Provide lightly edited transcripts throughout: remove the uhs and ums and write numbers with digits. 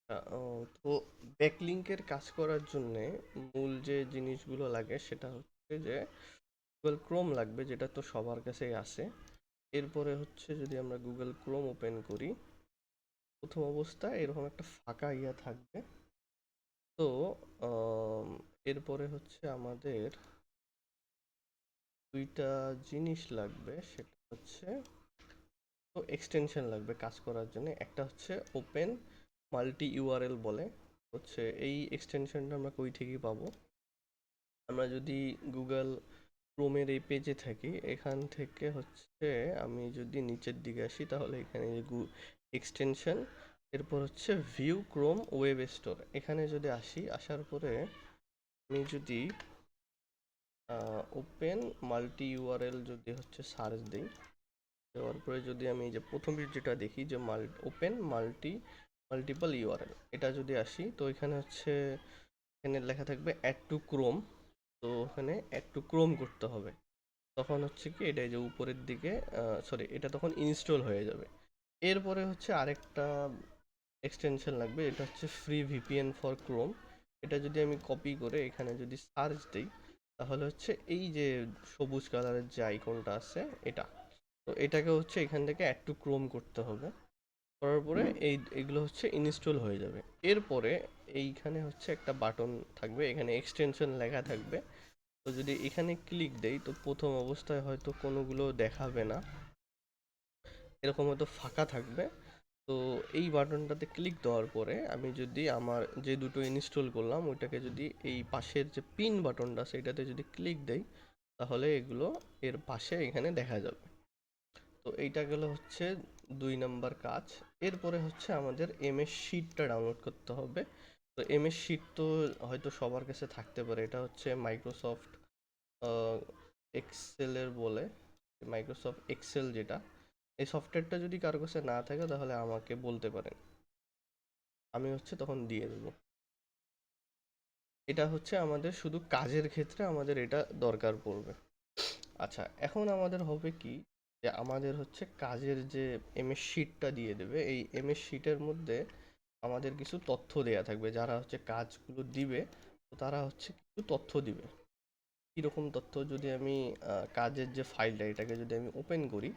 তো ব্যাকলিংকের কাজ করার জন্যে মূল যে জিনিসগুলো লাগে সেটা হচ্ছে যে গুগল ক্রোম লাগবে, যেটা তো সবার কাছেই আছে। এরপরে হচ্ছে যদি আমরা গুগল ক্রোম ওপেন করি, প্রথম অবস্থায় এরকম একটা ফাঁকা ইয়া থাকবে। তো আম, এরপরে হচ্ছে আমাদের দুইটা জিনিস লাগবে, সেটা হচ্ছে তো এক্সটেনশন লাগবে কাজ করার জন্য। একটা হচ্ছে ওপেন মাল্টি ইউআরএল বলে, হচ্ছে এই এক্সটেনশনটা আমরা কই থেকে পাবো? আমরা যদি গুগল ক্রোমের এই পেজে থাকি, এখান থেকে হচ্ছে আমি যদি নিচের দিকে আসি তাহলে এখানে যে এক্সটেনশন, এরপর হচ্ছে ভিউ ক্রোম ওয়েব স্টোর, এখানে যদি আসি, আসার পরে আমি যদি ওপেন মাল্টি ইউআরএল যদি হচ্ছে সার্চ দিই, দেওয়ার পরে যদি আমি এই যে প্রথম যেটা দেখি যে ওপেন মাল্টিপল ইউআরএল, এটা যদি আসি তো এখানে হচ্ছে এখানে লেখা থাকবে অ্যাড টু ক্রোম। তো ওখানে অ্যাড টু ক্রোম করতে হবে। তখন হচ্ছে কি এটা এই যে উপরের দিকে, সরি, এটা তখন ইনস্টল হয়ে যাবে। এরপরে হচ্ছে আরেকটা এক্সটেনশন লাগবে, এটা হচ্ছে ফ্রি ভিপিএন ফর ক্রোম। এটা যদি আমি কপি করে এখানে যদি সার্চ দিই, তাহলে হচ্ছে এই যে সবুজ কালারের যে আইকনটা আছে এটা, তো এটাকে হচ্ছে এখান থেকে অ্যাড টু ক্রোম করতে হবে। করার পরে এগুলো হচ্ছে ইনস্টল হয়ে যাবে। এরপরে এইখানে হচ্ছে একটা বাটন থাকবে, এখানে এক্সটেনশন লেখা থাকবে। তো যদি এখানে ক্লিক দেই তো প্রথম অবস্থায় হয়তো কোনোগুলো দেখাবে না, এরকম হয়তো ফাঁকা থাকবে। তো এই বাটনটাতে ক্লিক দেওয়ার পরে আমি যদি আমার যে দুটো ইনস্টল করলাম ওইটাকে যদি এই পাশের যে পিন বাটনটা সেটাতে যদি ক্লিক দেই, তাহলে এগুলো এর পাশে এখানে দেখা যাবে। তো এইটা গেল হচ্ছে 2 নম্বর কাজ। এরপরে হচ্ছে আমাদের এমএস শিটটা ডাউনলোড করতে হবে। তো এমএস শিট তো হয়তো সবার কাছে থাকতে পারে, এটা হচ্ছে মাইক্রোসফট এক্সেলের বলে, মাইক্রোসফট এক্সেল যেটা, এই সফটওয়্যারটা যদি কারো কাছে না থাকে তাহলে আমাকে বলতে পারেন, আমি হচ্ছে তখন দিয়ে দেবো। এটা হচ্ছে আমাদের শুধু কাজের ক্ষেত্রে আমাদের এটা দরকার পড়বে। আচ্ছা, এখন আমাদের হবে কি, যে আমাদের হচ্ছে কাজের যে এমএস শিটটা দিয়ে দেবে, এই এমএস শিটের মধ্যে আমাদের কিছু তথ্য দেয়া থাকবে, যারা হচ্ছে কাজগুলো দিবে তো তারা হচ্ছে কিছু তথ্য দিবে। কীরকম তথ্য? যদি আমি কাজের যে ফাইলটা এটাকে যদি আমি ওপেন করি,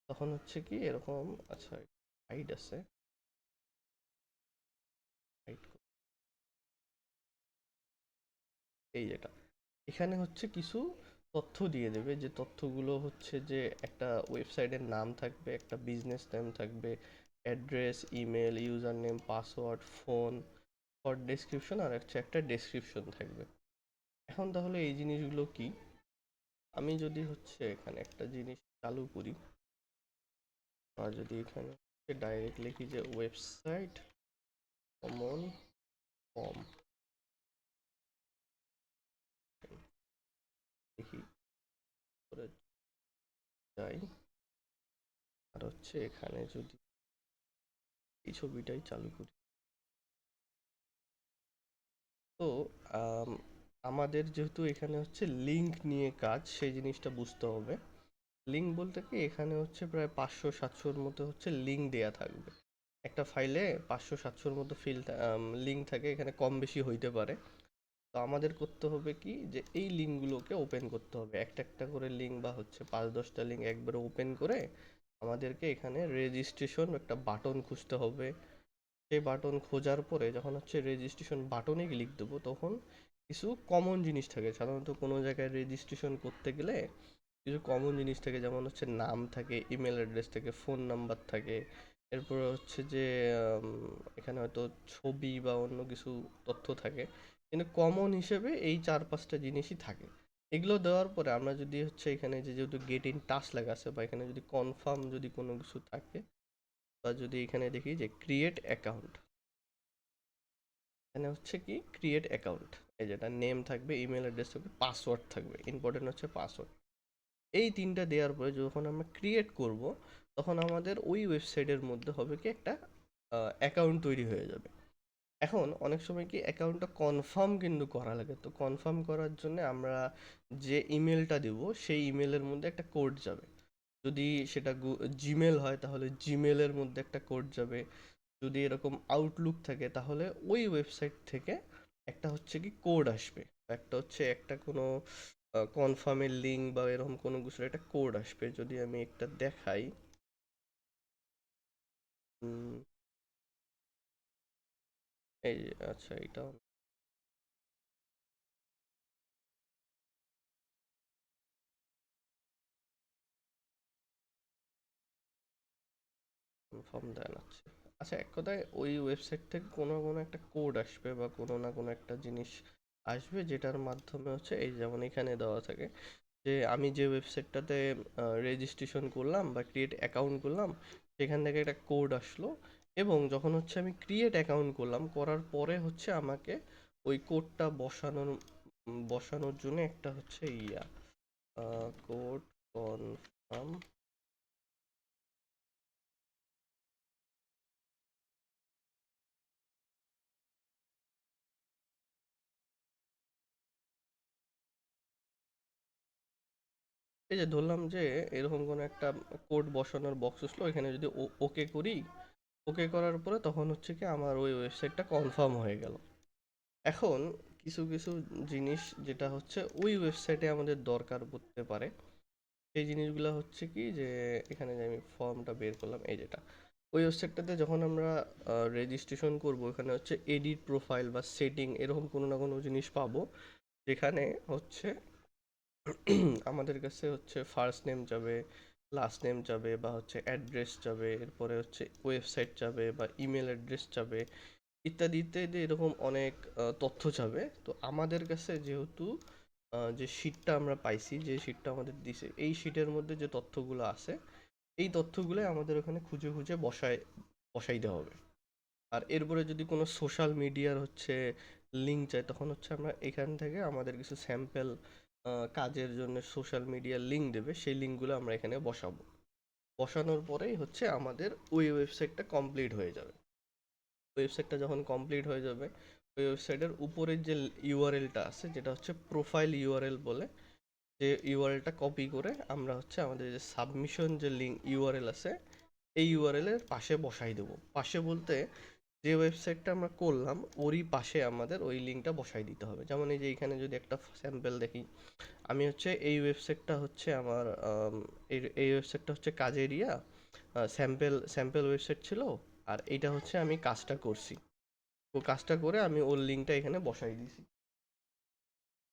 তখন হচ্ছে কি এরকম, আচ্ছা, হাইড আছে, হাইড, এই যেটা, এখানে হচ্ছে কিছু তথ্য দিয়ে দেবে, যে তথ্যগুলো হচ্ছে যে একটা ওয়েবসাইটের নাম থাকবে, একটা বিজনেস নেম থাকবে, address, email, user name, password, phone, short description, আর হচ্ছে একটা ডেসক্রিপশন থাকবে। এখন তাহলে এই জিনিসগুলো কি? আমি যদি হচ্ছে এখানে একটা জিনিস চালু করি, আর যদি এখানে ডাইরেক্ট লিখি যে ওয়েবসাইট কমন ফর্ম, দেখি করে যাই, আর হচ্ছে এখানে যদি এই ছবিটাই চালু করি, তো আম, আমাদের যেহেতু এখানে হচ্ছে লিঙ্ক নিয়ে কাজ, সেই জিনিসটা বুঝতে হবে। লিঙ্ক বলতে কি, এখানে হচ্ছে প্রায় 500-700-র মতো হচ্ছে লিঙ্ক দেয়া থাকবে। একটা ফাইলে 500-700-র মতো লিঙ্ক থাকে, এখানে কম বেশি হইতে পারে। তো আমাদের করতে হবে কি, যে এই লিঙ্কগুলোকে ওপেন করতে হবে, একটা একটা করে লিঙ্ক বা হচ্ছে 5-10টা লিঙ্ক একবারে ওপেন করে আমাদেরকে এখানে রেজিস্ট্রেশন একটা বাটন খুঁজতে হবে। সেই বাটন খোঁজার পরে যখন হচ্ছে রেজিস্ট্রেশন বাটনে ক্লিক দেবো, তখন কিছু কমন জিনিস থাকে। সাধারণত কোনো জায়গায় রেজিস্ট্রেশন করতে গেলে কিছু কমন জিনিস থাকে, যেমন হচ্ছে নাম থাকে, ইমেল অ্যাড্রেস থাকে, ফোন নাম্বার থাকে, এরপরে হচ্ছে যে এখানে হয়তো ছবি বা অন্য কিছু তথ্য থাকে। কিন্তু কমন হিসেবে এই 4-5টা জিনিসই থাকে। এগুলো দেওয়ার পরে আমরা যদি হচ্ছে এখানে যে যেহেতু গেট ইন টাচ লেখা আছে, বা এখানে যদি কনফার্ম যদি কোনো কিছু থাকে, বা যদি এখানে দেখি যে ক্রিয়েট অ্যাকাউন্ট, এখানে হচ্ছে কি ক্রিয়েট অ্যাকাউন্ট, এই যেটা নেম থাকবে, ইমেল অ্যাড্রেস থাকবে, পাসওয়ার্ড থাকবে, ইম্পর্টেন্ট হচ্ছে পাসওয়ার্ড। এই 3টা দেওয়ার পরে যখন আমরা ক্রিয়েট করব, তখন আমাদের ওই ওয়েবসাইটের মধ্যে হবে কি একটা অ্যাকাউন্ট তৈরি হয়ে যাবে। এখন অনেক সময় কি অ্যাকাউন্টটা কনফার্ম কিন্তু করা লাগে, তো কনফার্ম করার জন্য আমরা যে ইমেলটা দেব সেই ইমেলের মধ্যে একটা কোড যাবে। যদি সেটা জিমেল হয় তাহলে জিমেলের মধ্যে একটা কোড যাবে। যদি এরকম আউটলুক থাকে তাহলে ওই ওয়েবসাইট থেকে একটা হচ্ছে কি কোড আসবে, একটা হচ্ছে একটা কোনো কনফার্মের লিঙ্ক বা এরকম কোনো কিছুর একটা কোড আসবে। যদি আমি একটা দেখাই, উম, এই যে আচ্ছা এটা কনফার্ম দেন আছে। আচ্ছা এক কথায় ওই ওয়েবসাইট থেকে কোনো না কোনো একটা কোড আসবে বা কোনো না কোনো একটা জিনিস আসবে, যেটার মাধ্যমে হচ্ছে এই যেমন এখানে দেওয়া থাকে যে আমি যে ওয়েবসাইটটাতে রেজিস্ট্রেশন করলাম বা ক্রিয়েট অ্যাকাউন্ট করলাম, সেখান থেকে একটা কোড আসলো। এবং যখন হচ্ছে আমি ক্রিয়েট অ্যাকাউন্ট করলাম, করার পরে হচ্ছে আমাকে ওই কোডটা বসানোর জন্য একটা হচ্ছে কোড কনফার্ম। এই যে ধরলাম যে এরকম কোনো একটা কোড বসানোর বক্স আসলো, এখানে যদি ওকে করি, ওকে করার পরে তখন হচ্ছে কি আমার ওই ওয়েবসাইটটা কনফার্ম হয়ে গেল। এখন কিছু কিছু জিনিস যেটা হচ্ছে ওই ওয়েবসাইটে আমাদের দরকার পড়তে পারে, সেই জিনিসগুলো হচ্ছে কি যে এখানে যে আমি ফর্মটা বের করলাম, এই যেটা ওই ওয়েবসাইটটাতে যখন আমরা রেজিস্ট্রেশন করব, এখানে হচ্ছে এডিট প্রোফাইল বা সেটিং এরকম কোনো না কোনো জিনিস পাবো, যেখানে হচ্ছে আমাদের কাছে হচ্ছে ফার্স্ট নেম যাবে, লাস্ট নেম যাবে, বা হচ্ছে অ্যাড্রেস যাবে, এরপরে হচ্ছে ওয়েবসাইট যাবে বা ইমেল অ্যাড্রেস যাবে, ইত্যাদি ইত্যাদি এরকম অনেক তথ্য যাবে। তো আমাদের কাছে যেহেতু যে শিটটা আমরা পাইছি, যে শিটটা আমাদের দিছে, এই শিটের মধ্যে যে তথ্যগুলো আছে, এই তথ্যগুলো আমাদের ওখানে খুঁজে খুঁজে বসাইতে হবে। আর এরপরে যদি কোনো সোশ্যাল মিডিয়ার হচ্ছে লিঙ্ক চাই, তখন হচ্ছে আমরা এখান থেকে আমাদের কিছু স্যাম্পল কাজের জন্য সোশ্যাল মিডিয়ার লিঙ্ক দেবে, সেই লিঙ্কগুলো আমরা এখানে বসাবো। বসানোর পরেই হচ্ছে আমাদের ওই ওয়েবসাইটটা কমপ্লিট হয়ে যাবে। ওয়েবসাইটটা যখন কমপ্লিট হয়ে যাবে, ওই ওয়েবসাইটের উপরের যে ইউআরএলটা আছে, যেটা হচ্ছে প্রোফাইল ইউআরএল বলে, যে ইউআরএলটা কপি করে আমরা হচ্ছে আমাদের যে সাবমিশন যে লিঙ্ক ইউআরএল আছে, এই ইউআরএল এর পাশে বসাই দেবো। পাশে বলতে যে ওয়েবসাইটটা আমরা করলাম ওরই পাশে আমাদের ওই লিঙ্কটা বসাই দিতে হবে। যেমন এই যে এখানে যদি একটা স্যাম্পল দেখি, আমি হচ্ছে এই ওয়েবসাইটটা হচ্ছে আমার এই ওয়েবসাইটটা হচ্ছে কাজেরিয়া স্যাম্পল ওয়েবসাইট ছিল, আর এইটা হচ্ছে আমি কাজটা করছি। তো কাজটা করে আমি ওর লিঙ্কটা এখানে বসাই দিছি।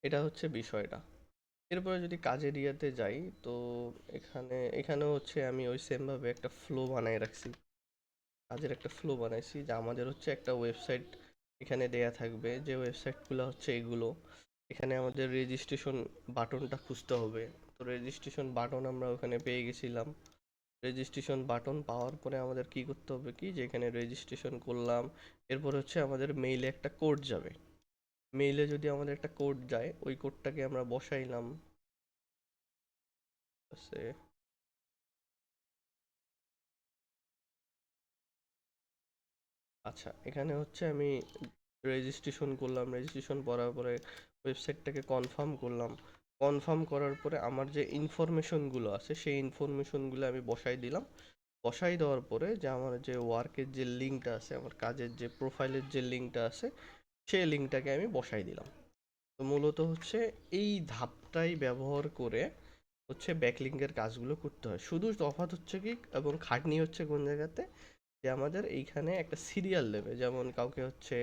এটা হচ্ছে বিষয়টা। এরপরে যদি কাজের ইয়াতে যাই, তো এখানেও হচ্ছে আমি ওই সেমভাবে একটা ফ্লো বানাই রাখছি। কাজের একটা ফ্লো বানাইছি যে আমাদের হচ্ছে একটা ওয়েবসাইট এখানে দেয়া থাকবে, যে ওয়েবসাইটগুলো হচ্ছে এগুলো। এখানে আমাদের রেজিস্ট্রেশন বাটনটা খুঁজতে হবে। তো রেজিস্ট্রেশন বাটন আমরা ওখানে পেয়ে গেছিলাম। রেজিস্ট্রেশন বাটন পাওয়ার পরে আমাদের কি করতে হবে কি, যে এখানে রেজিস্ট্রেশন করলাম, এরপর হচ্ছে আমাদের মেইলে একটা কোড যাবে। মেইলে যদি আমাদের একটা কোড যায়, ওই কোডটাকে আমরা বসাইলাম। সে আচ্ছা এখানে হচ্ছে আমি রেজিস্ট্রেশন করলাম, রেজিস্ট্রেশন করার পরে ওয়েবসাইটটাকে কনফার্ম করলাম। কনফার্ম করার পরে আমার যে ইনফরমেশনগুলো আছে, সেই ইনফরমেশনগুলো আমি বসাই দিলাম। বসাই দেওয়ার পরে যে আমার যে ওয়ার্কের যে লিঙ্কটা আছে, আমার কাজের যে প্রোফাইলের যে লিঙ্কটা আছে, সেই লিঙ্কটাকে আমি বসাই দিলাম। তো মূলত হচ্ছে এই ধাপটাই ব্যবহার করে হচ্ছে ব্যাকলিঙ্কের কাজগুলো করতে হয়। শুধু তফাৎ হচ্ছে কি এবং খাটনি হচ্ছে কোন জায়গাতে, যে আমাদের এইখানে একটা সিরিয়াল দেবে, যেমন কাউকে হচ্ছে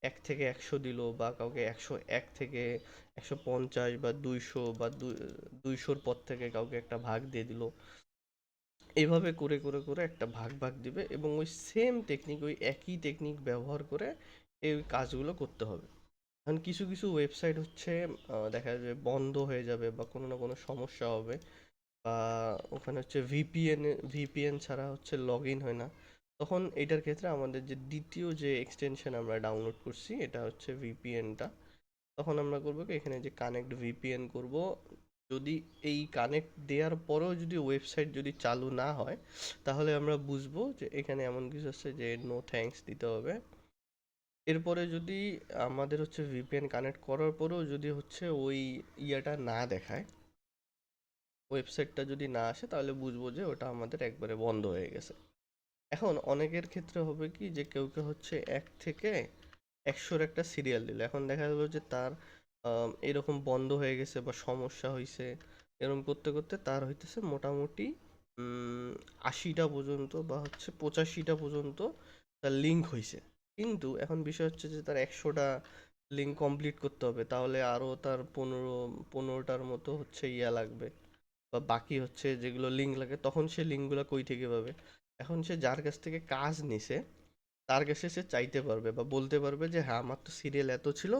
1 থেকে 100 দিল, বা কাউকে 101 থেকে 150 বা 200 বা 200-র পর থেকে কাউকে একটা ভাগ দিয়ে দিল। এইভাবে করে করে করে একটা ভাগ ভাগ দিবে, এবং ওই সেম টেকনিক, ওই একই টেকনিক ব্যবহার করে এই কাজগুলো করতে হবে। এখন কিছু কিছু ওয়েবসাইট হচ্ছে দেখা যাবে বন্ধ হয়ে যাবে বা কোনো না কোনো সমস্যা হবে, বা ওখানে হচ্ছে ভিপিএন ছাড়া হচ্ছে লগ ইন হয় না। তখন এটার ক্ষেত্রে আমাদের যে দ্বিতীয় যে এক্সটেনশন আমরা ডাউনলোড করছি, এটা হচ্ছে ভিপিএনটা। তখন আমরা করবো কি, এখানে যে কানেক্ট ভিপিএন করব। যদি এই কানেক্ট দেওয়ার পরেও যদি ওয়েবসাইট যদি চালু না হয়, তাহলে আমরা বুঝবো যে এখানে এমন কিছু আছে যে নো থ্যাঙ্কস দিতে হবে। এরপরে যদি আমাদের হচ্ছে ভিপিএন কানেক্ট করার পরেও যদি হচ্ছে ওই ইয়েটা না দেখায়, ওয়েবসাইটটা যদি না আসে, তাহলে বুঝবো যে ওটা আমাদের একবারে বন্ধ হয়ে গেছে। এখন অনেকের ক্ষেত্রে হবে কি যে কেউ কেউ হচ্ছে 1 থেকে 100-র একটা সিরিয়াল দিল, এখন দেখা গেল যে তার এরকম বন্ধ হয়ে গেছে বা সমস্যা হয়েছে, এরকম করতে করতে তার হইতেছে মোটামুটি 80টা পর্যন্ত বা হচ্ছে 85টা পর্যন্ত তার লিঙ্ক হয়েছে। কিন্তু এখন বিষয় হচ্ছে যে তার 100টা লিঙ্ক কমপ্লিট করতে হবে, তাহলে আরও তার 15টার মতো হচ্ছে ইয়া লাগবে, বা বাকি হচ্ছে যেগুলো লিঙ্ক লাগে, তখন সে লিঙ্কগুলো কই থেকে পাবে? এখন সে যার কাছ থেকে কাজ নিছে তার কাছে সে চাইতে পারবে বা বলতে পারবে যে হ্যাঁ আমার তো সিরিয়াল এত ছিল,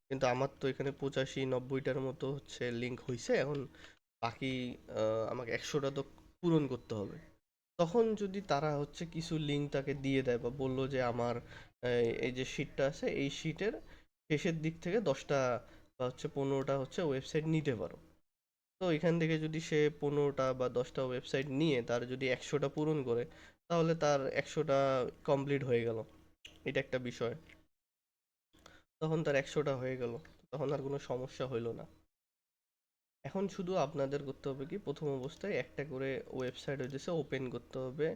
কিন্তু আমার তো এখানে 85-90টার মতো হচ্ছে লিঙ্ক হয়েছে, এখন বাকি আমাকে 100টা তো পূরণ করতে হবে। তখন যদি তারা হচ্ছে কিছু লিঙ্ক তাকে দিয়ে দেয় বা বলল যে আমার এই যে শিটটা আছে এই শিটের শেষের দিক থেকে 10টা বা হচ্ছে 15টা হচ্ছে ওয়েবসাইট নিতে পারো, তো এখান থেকে যদি সে 15টা বা 10টা ওয়েবসাইট নিয়ে তার যদি 100টা পূরণ করে, তাহলে তার 100টা কমপ্লিট হয়ে গেল, এটা একটা বিষয়। তখন তার 100টা হয়ে গেল, তখন আর কোনো সমস্যা হইল না। এখন শুধু আপনাদের করতে হবে কি, প্রথম অবস্থায় একটা করে ওয়েবসাইট হইতেছে ওপেন করতে হবে,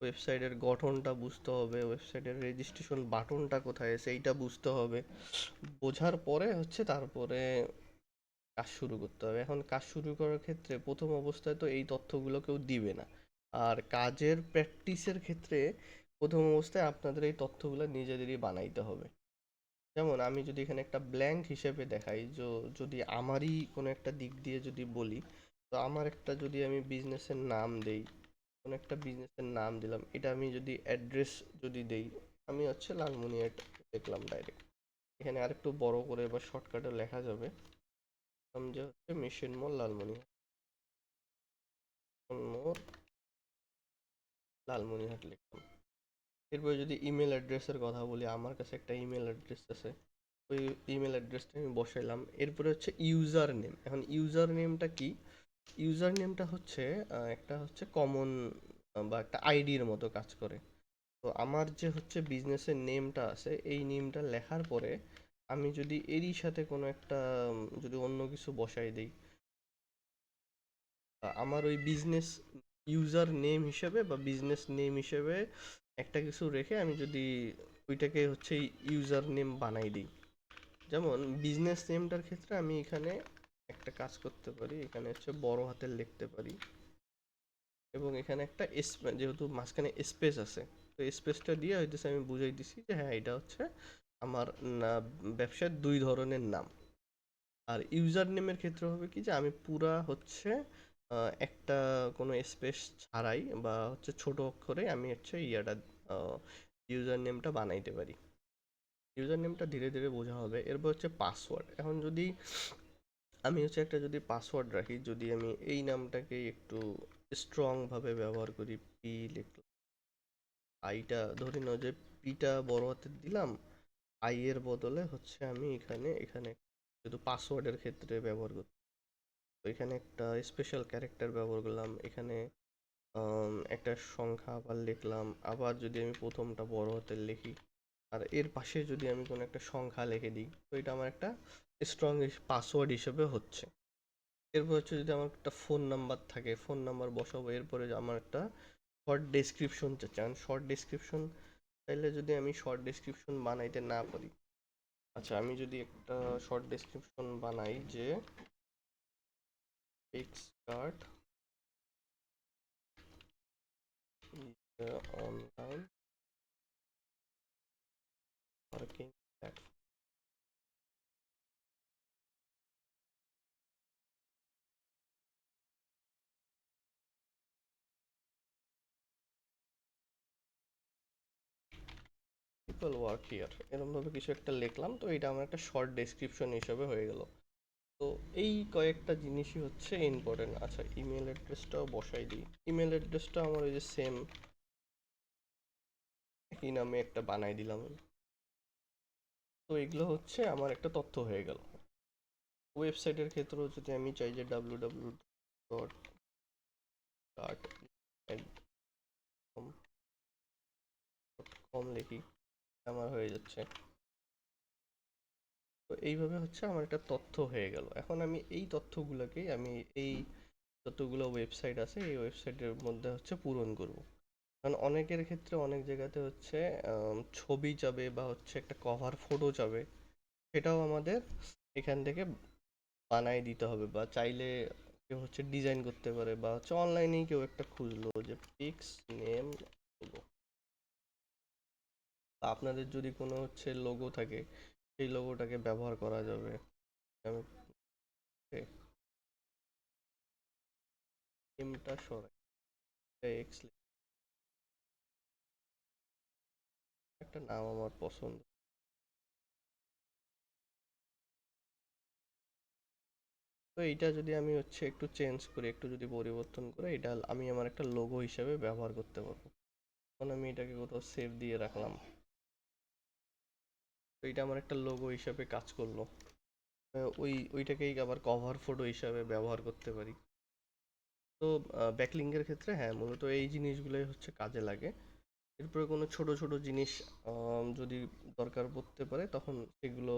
ওয়েবসাইটের গঠনটা বুঝতে হবে, ওয়েবসাইটের রেজিস্ট্রেশন বাটনটা কোথায় আছে এইটা বুঝতে হবে, বোঝার পরে হচ্ছে তারপরে কাজ শুরু করতে হবে। এখন কাজ শুরু করার ক্ষেত্রে প্রথম অবস্থায় তো এই তথ্যগুলো কেউ দিবে না, আর কাজের প্র্যাকটিসের ক্ষেত্রে প্রথম অবস্থায় আপনাদের এই তথ্যগুলো নিজেদেরই বানাইতে হবে। যেমন আমি যদি এখানে একটা ব্ল্যাঙ্ক হিসেবে দেখাই, যদি আমারই কোনো একটা দিক দিয়ে যদি বলি, তো আমার একটা যদি আমি বিজনেসের নাম দেই, কোনো একটা বিজনেসের নাম দিলাম, এটা আমি যদি অ্যাড্রেস যদি দেই, আমি হচ্ছে লালমনিরহাট দেখলাম ডাইরেক্ট, এখানে আরেকটু বড় করে বা শর্টকাটে লেখা যাবে, আমি যে হচ্ছে মিশন মোড় লালমনিরহাট, মোড় লালমনিরহাট লিখলাম। এরপরে যদি ইমেল অ্যাড্রেসের কথা বলি, আমার কাছে একটা ইমেল অ্যাড্রেস আছে, ওই ইমেল অ্যাড্রেসটা আমি বসাইলাম। এরপরে হচ্ছে ইউজার নেম। এখন ইউজার নেমটা কি? ইউজার নেমটা হচ্ছে একটা হচ্ছে কমন বা একটা আইডির মতো কাজ করে। তো আমার যে হচ্ছে বিজনেসের নেমটা আছে এই নেমটা লেখার পরে আমি যদি এরই সাথে কোনো একটা যদি অন্য কিছু বসাই দিই, আমার ওই বিজনেস ইউজার নেম হিসেবে বা বিজনেস নেম হিসেবে একটা কিছু রেখে আমি যদি ওইটাকে হচ্ছে ইউজার নেম বানাই দিই, যেমন বিজনেস নেমটার ক্ষেত্রে আমি এখানে একটা কাজ করতে পারি, এখানে হচ্ছে বড় হাতের লিখতে পারি, এবং এখানে একটা যেহেতু মাঝখানে স্পেস আছে, তো স্পেসটা দিয়ে হইতেছে আমি বুঝাই দিছি যে হ্যাঁ এটা হচ্ছে আমার না ব্যবসার 2 ধরনের নাম। আর ইউজার নেমের ক্ষেত্রে হবে কি যে আমি পুরা হচ্ছে একটা কোনো স্পেস ছাড়াই বা হচ্ছে ছোট অক্ষরে আমি হচ্ছে ইয়াটা ইউজার নেমটা বানাইতে পারি। ইউজার নেমটা ধীরে ধীরে বোঝা হবে। এরপর হচ্ছে পাসওয়ার্ড। এখন যদি আমি হচ্ছে একটা যদি পাসওয়ার্ড রাখি, যদি আমি এই নামটাকে একটু স্ট্রং ভাবে ব্যবহার করি, পি লিখলাম, আইটা ধরে নাও যে পিটা বড় হাতের দিলাম, আই এর বদলে হচ্ছে আমি এখানে এখানে যেহেতু পাসওয়ার্ডের ক্ষেত্রে ব্যবহার করি, তো এখানে একটা স্পেশাল ক্যারেক্টার ব্যবহার করলাম, এখানে একটা সংখ্যা আবার লিখলাম, আবার যদি আমি প্রথমটা বড় হাতের লিখি আর এর পাশে যদি আমি কোনো একটা সংখ্যা লিখে দিই, তো এটা আমার একটা স্ট্রং পাসওয়ার্ড হিসেবে হচ্ছে। এরপর হচ্ছে যদি আমার একটা ফোন নাম্বার থাকে, ফোন নাম্বার বসাবো, এরপরে আমার একটা শর্ট ডেসক্রিপশন চান, শর্ট ডেসক্রিপশন চাইলে যদি আমি শর্ট ডেসক্রিপশন বানাইতে না পারি, আচ্ছা আমি যদি একটা শর্ট ডেসক্রিপশন বানাই যে PicsArt online working platform, people work here, এরকম ভাবে কিছু একটা লিখলাম, তো এটা আমার একটা শর্ট ডেসক্রিপশন হিসেবে হয়ে গেল। তো এই কয়েকটা জিনিসই হচ্ছে ইম্পর্টেন্ট। আচ্ছা ইমেল অ্যাড্রেসটাও বসাই দিই, ইমেল অ্যাড্রেসটা আমার ওই যে সেম একই নামে একটা বানাই দিলাম। তো এগুলো হচ্ছে আমার একটা তথ্য হয়ে গেল। ওয়েবসাইটের ক্ষেত্রেও যদি আমি চাই যে www.startcom লিখি, আমার হয়ে যাচ্ছে। তো এইভাবে হচ্ছে আমার একটা তথ্য হয়ে গেল। এখন আমি এই তথ্যগুলোকেই আমি এই যতগুলো ওয়েবসাইট আছে এই ওয়েবসাইটের মধ্যে হচ্ছে পূরণ করব। কারণ অনেকের ক্ষেত্রে অনেক জায়গাতে হচ্ছে ছবি চাবে বা হচ্ছে একটা কভার ফটো চাবে, সেটাও আমাদের এখান থেকে বানায় দিতে হবে, বা চাইলে কেউ হচ্ছে ডিজাইন করতে পারে, বা হচ্ছে অনলাইনেই কেউ একটা খুঁজলো যে পিক্স নেম লোগো, বা আপনাদের যদি কোনো হচ্ছে লোগো থাকে সেই লোগোটাকে ব্যবহার করা যাবে। আমি নেমটা সরাই, এক্স একটা নাম আমার পছন্দ। তো এইটা যদি আমি হচ্ছে একটু চেঞ্জ করি, একটু যদি পরিবর্তন করে, এটা আমি আমার একটা লোগো হিসেবে ব্যবহার করতে পারবো। তখন আমি এটাকে কোথাও সেভ দিয়ে রাখলাম, তো এটা আমার একটা লোগো হিসাবে কাজ করলো। ওইটাকেই আবার কভার ফটো হিসাবে ব্যবহার করতে পারি। তো ব্যাকলিংকের ক্ষেত্রে হ্যাঁ, মূলত এই জিনিসগুলোই হচ্ছে কাজে লাগে। এরপরে কোনো ছোট ছোট জিনিস যদি দরকার পড়তে পারে, তখন সেগুলো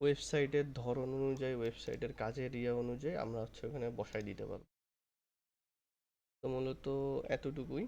ওয়েবসাইটের ধরন অনুযায়ী, ওয়েবসাইটের কাজের অনুযায়ী আমরা হচ্ছে ওখানে বসায় দিতে পারবো। তো মূলত এতটুকুই।